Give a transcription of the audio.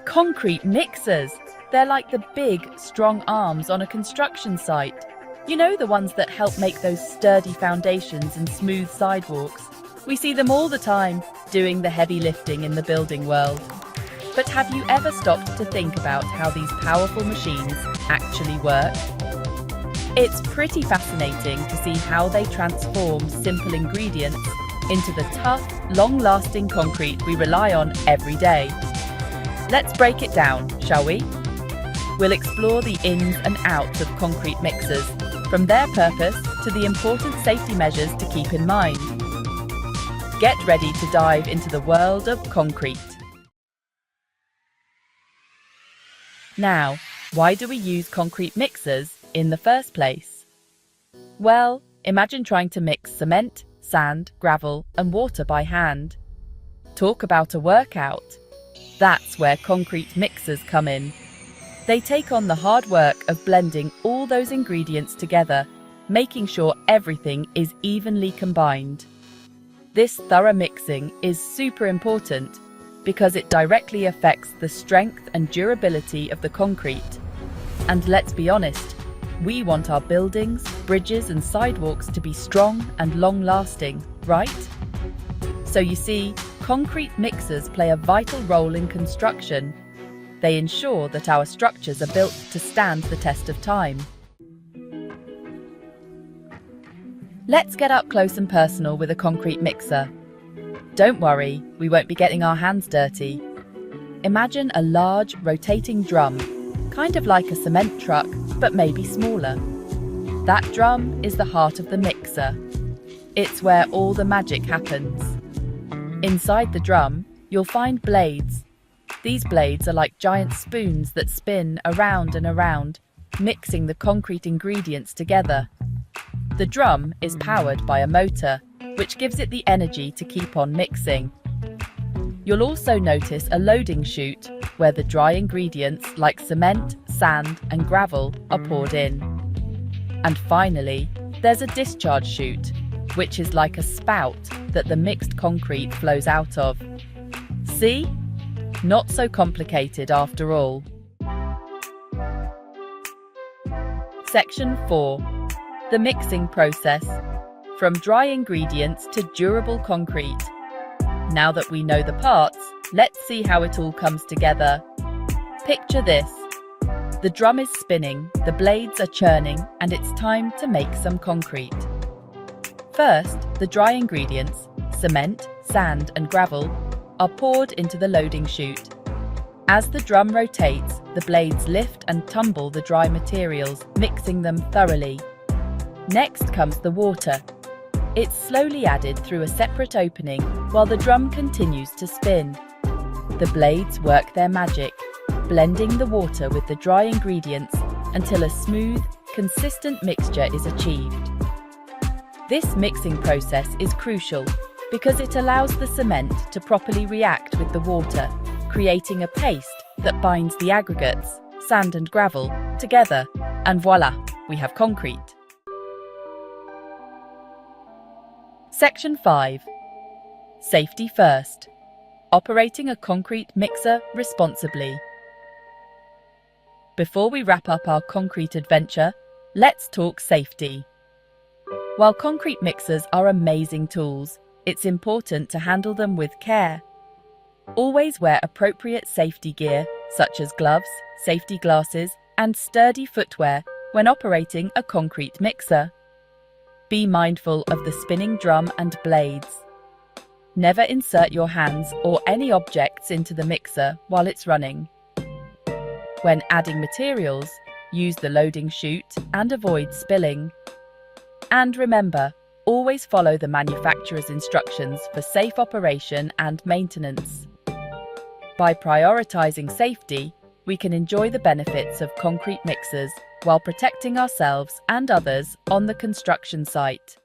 Concrete mixers. They're like the big, strong arms on a construction site. You know, the ones that help make those sturdy foundations and smooth sidewalks. We see them all the time, doing the heavy lifting in the building world. But have you ever stopped to think about how these powerful machines actually work? It's pretty fascinating to see how they transform simple ingredients into the tough, long-lasting concrete we rely on every day. Let's break it down, shall we? We'll explore the ins and outs of concrete mixers, from their purpose to the important safety measures to keep in mind. Get ready to dive into the world of concrete. Now, why do we use concrete mixers in the first place? Well, imagine trying to mix cement, sand, gravel, and water by hand. Talk about a workout. That's where concrete mixers come in. They take on the hard work of blending all those ingredients together, making sure everything is evenly combined. This thorough mixing is super important because it directly affects the strength and durability of the concrete. And let's be honest, we want our buildings, bridges and sidewalks to be strong and long-lasting, right? So you see, concrete mixers play a vital role in construction. They ensure that our structures are built to stand the test of time. Let's get up close and personal with a concrete mixer. Don't worry, we won't be getting our hands dirty. Imagine a large, rotating drum, kind of like a cement truck, but maybe smaller. That drum is the heart of the mixer. It's where all the magic happens. Inside the drum, you'll find blades. These blades are like giant spoons that spin around and around, mixing the concrete ingredients together. The drum is powered by a motor, which gives it the energy to keep on mixing. You'll also notice a loading chute where the dry ingredients like cement, sand and gravel are poured in. And finally, there's a discharge chute, which is like a spout that the mixed concrete flows out of. See? Not so complicated after all. Section 4. The mixing process. From dry ingredients to durable concrete. Now that we know the parts, let's see how it all comes together. Picture this. The drum is spinning, the blades are churning, and it's time to make some concrete. First, the dry ingredients, cement, sand and gravel, are poured into the loading chute. As the drum rotates, the blades lift and tumble the dry materials, mixing them thoroughly. Next comes the water. It's slowly added through a separate opening while the drum continues to spin. The blades work their magic, blending the water with the dry ingredients until a smooth, consistent mixture is achieved. This mixing process is crucial because it allows the cement to properly react with the water, creating a paste that binds the aggregates, sand and gravel, together, and voila, we have concrete. Section 5. Safety first. Operating a concrete mixer responsibly. Before we wrap up our concrete adventure, let's talk safety. While concrete mixers are amazing tools, it's important to handle them with care. Always wear appropriate safety gear, such as gloves, safety glasses, and sturdy footwear when operating a concrete mixer. Be mindful of the spinning drum and blades. Never insert your hands or any objects into the mixer while it's running. When adding materials, use the loading chute and avoid spilling. And remember, always follow the manufacturer's instructions for safe operation and maintenance. By prioritizing safety, we can enjoy the benefits of concrete mixers while protecting ourselves and others on the construction site.